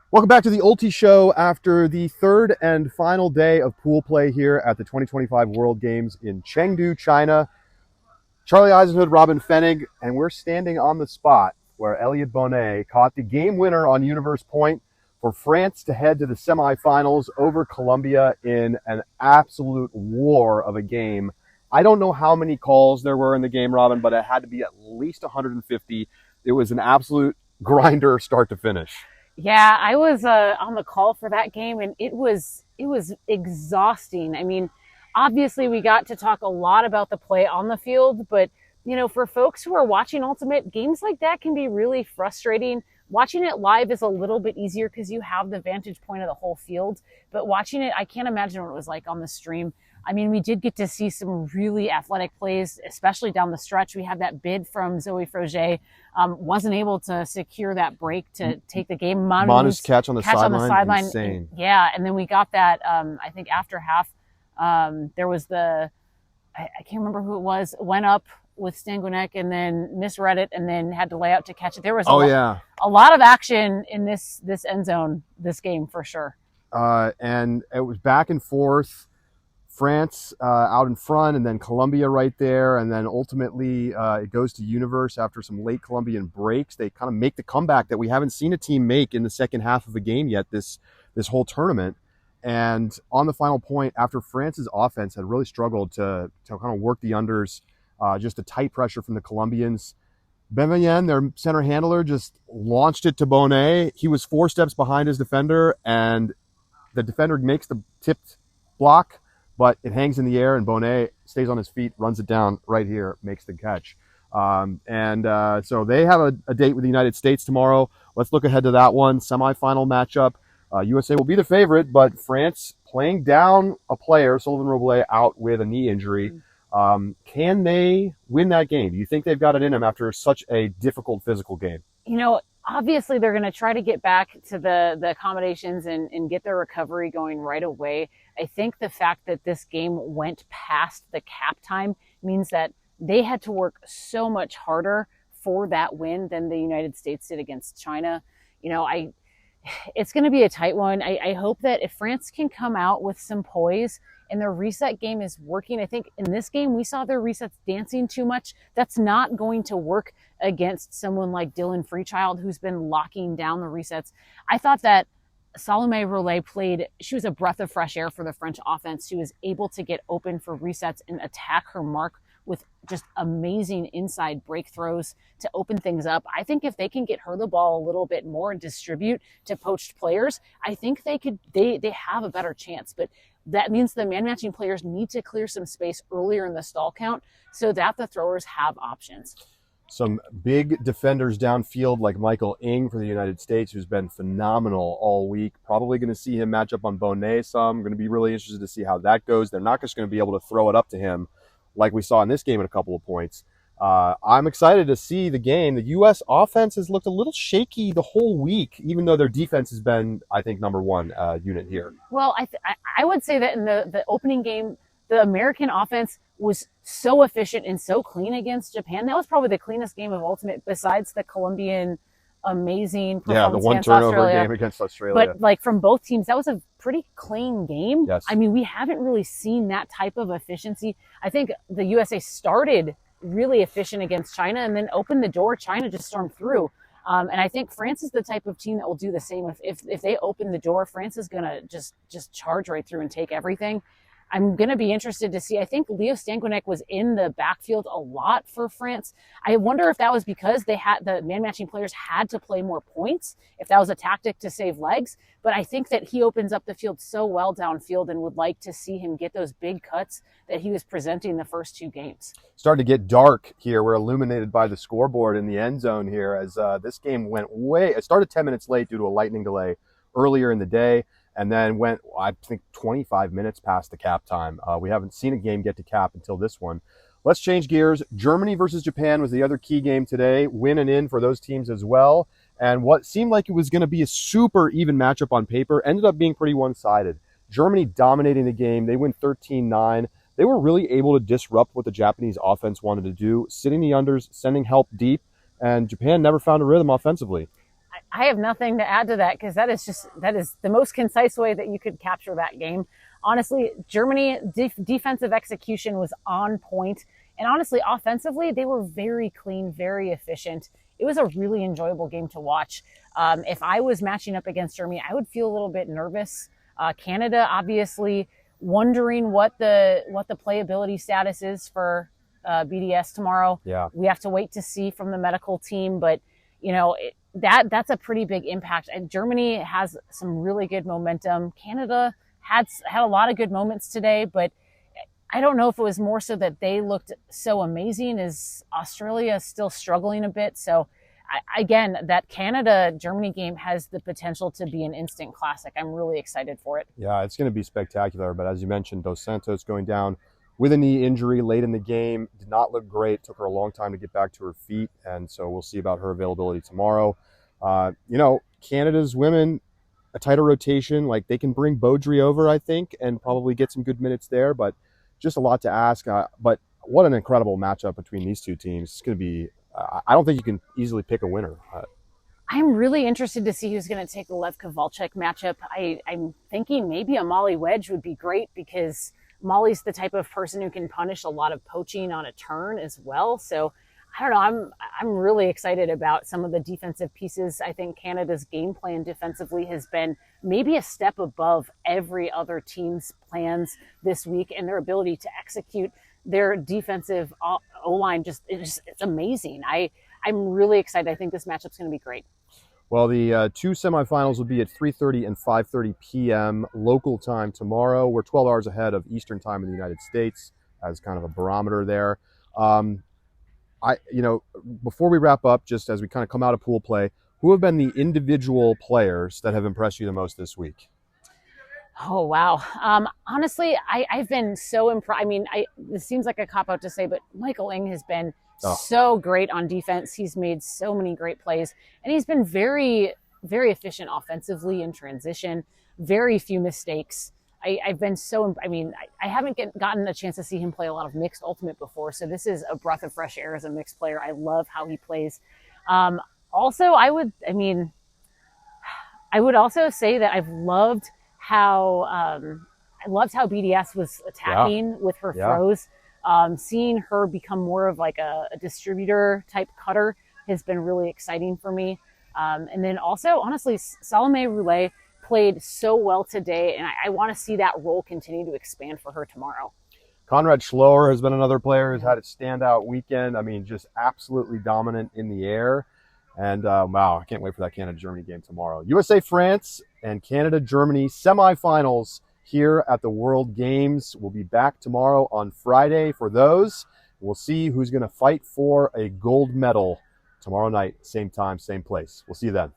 Welcome back to the Ultishow after the third and final day of pool play here at the 2025 World Games in Chengdu, China. Charlie Eisenhood, Robin Fennig, and we're standing on the spot where Elliot Bonet caught the game winner on Universe Point for France to head to the semifinals over Colombia in an absolute war of a game. I don't know how many calls there were in the game, Robin, but it had to be at least 150. It was an absolute grinder start to finish. Yeah, I was on the call for that game, and it was exhausting. I mean, obviously we got to talk a lot about the play on the field, but for folks who are watching Ultimate, games like that can be really frustrating. Watching it live is a little bit easier because you have the vantage point of the whole field, but watching it, I can't imagine what it was like on the stream. I mean, we did get to see some really athletic plays, especially down the stretch. We had that bid from Zoe Froger, wasn't able to secure that break to take the game. Manu's catch on the sideline, insane. Yeah, and then we got that, I think after half, there was I can't remember who it was, went up with Stangunek and then misread it and then had to lay out to catch it. There was a lot of action in this end zone, this game for sure. And it was back and forth. France out in front, and then Colombia right there, and then ultimately it goes to Universe after some late Colombian breaks. They kind of make the comeback that we haven't seen a team make in the second half of a game yet this whole tournament. And on the final point, after France's offense had really struggled to kind of work the unders, just a tight pressure from the Colombians, Benvenin, their center handler, just launched it to Bonet. He was 4 steps behind his defender, and the defender makes the tipped block, but it hangs in the air, and Bonet stays on his feet, runs it down right here, makes the catch. So they have a date with the United States tomorrow. Let's look ahead to that one. Semifinal matchup. USA will be the favorite, but France playing down a player, Sullivan Roblet, out with a knee injury. Can they win that game? Do you think they've got it in them after such a difficult physical game? Obviously they're going to try to get back to the accommodations and get their recovery going right away. I think the fact that this game went past the cap time means that they had to work so much harder for that win than the United States did against China. It's going to be a tight one. I hope that if France can come out with some poise and their reset game is working. I think in this game, we saw their resets dancing too much. That's not going to work against someone like Dylan Freechild, who's been locking down the resets. I thought that Salome Rollet she was a breath of fresh air for the French offense. She was able to get open for resets and attack her mark with just amazing inside breakthrows to open things up. I think if they can get her the ball a little bit more and distribute to poached players, I think they have a better chance. But that means the man-matching players need to clear some space earlier in the stall count so that the throwers have options. Some big defenders downfield like Michael Ng for the United States, who's been phenomenal all week. Probably going to see him match up on Bonet some. Going to be really interested to see how that goes. They're not just going to be able to throw it up to him like we saw in this game at a couple of points. I'm excited to see the game. The U.S. offense has looked a little shaky the whole week, even though their defense has been, I think, number one unit here. Well, I would say that in the opening game, the American offense was so efficient and so clean against Japan. That was probably the cleanest game of Ultimate besides the Colombian amazing performance the one turnover game against Australia. But from both teams, that was a pretty clean game. Yes. I mean, we haven't really seen that type of efficiency. I think the USA started really efficient against China and then opened the door. China just stormed through. And I think France is the type of team that will do the same. If they open the door, France is going to just charge right through and take everything. I'm going to be interested to see. I think Leo Stangunek was in the backfield a lot for France. I wonder if that was because the man-matching players had to play more points, if that was a tactic to save legs. But I think that he opens up the field so well downfield and would like to see him get those big cuts that he was presenting the first 2 games. Starting to get dark here. We're illuminated by the scoreboard in the end zone here as this game went it started 10 minutes late due to a lightning delay earlier in the day, and then went, I think, 25 minutes past the cap time. We haven't seen a game get to cap until this one. Let's change gears. Germany versus Japan was the other key game today. Win and in for those teams as well. And what seemed like it was going to be a super even matchup on paper ended up being pretty one-sided. Germany dominating the game. They win 13-9. They were really able to disrupt what the Japanese offense wanted to do, sitting the unders, sending help deep, and Japan never found a rhythm offensively. I have nothing to add to that because that is the most concise way that you could capture that game. Honestly, Germany defensive execution was on point, and honestly, offensively they were very clean, very efficient. It was a really enjoyable game to watch. If I was matching up against Germany, I would feel a little bit nervous. Canada, obviously, wondering what the playability status is for BDS tomorrow. Yeah. We have to wait to see from the medical team, but that's a pretty big impact. And Germany has some really good momentum. Canada had a lot of good moments today, but I don't know if it was more so that they looked so amazing as Australia is still struggling a bit. So again, that Canada-Germany game has the potential to be an instant classic. I'm really excited for it. Yeah, it's going to be spectacular. But as you mentioned, Dos Santos going down with a knee injury late in the game. Did not look great. Took her a long time to get back to her feet. And so we'll see about her availability tomorrow. Canada's women, a tighter rotation. Like, they can bring Beaudry over, I think, and probably get some good minutes there. But just a lot to ask. But what an incredible matchup between these two teams. It's going to be, I don't think you can easily pick a winner. I'm really interested to see who's going to take the Lev Kovalchuk matchup. I'm thinking maybe a Molly Wedge would be great because Molly's the type of person who can punish a lot of poaching on a turn as well. So I don't know. I'm really excited about some of the defensive pieces. I think Canada's game plan defensively has been maybe a step above every other team's plans this week, and their ability to execute their defensive O-line it's amazing. I'm really excited. I think this matchup's going to be great. Well, the two semifinals will be at 3:30 and 5:30 p.m. local time tomorrow. We're 12 hours ahead of Eastern time in the United States as kind of a barometer there. Before we wrap up, just as we kind of come out of pool play, who have been the individual players that have impressed you the most this week? Oh, wow. Honestly, I've been so impressed. I mean, this seems like a cop-out to say, but Michael Ng has been so great on defense. He's made so many great plays, and he's been very, very efficient offensively in transition, very few mistakes. I've been I haven't gotten a chance to see him play a lot of mixed ultimate before, so this is a breath of fresh air as a mixed player. I love how he plays. Also, I would also say that I've loved how BDS was attacking with her throws. Seeing her become more of like a distributor type cutter has been really exciting for me. And then also, honestly, Salome Roulet played so well today, and I want to see that role continue to expand for her tomorrow. Conrad Schloer has been another player who's had a standout weekend. I mean, just absolutely dominant in the air. And wow, I can't wait for that Canada-Germany game tomorrow. USA-France and Canada-Germany semifinals here at the World Games. We'll be back tomorrow on Friday for those. We'll see who's going to fight for a gold medal tomorrow night, same time, same place. We'll see you then.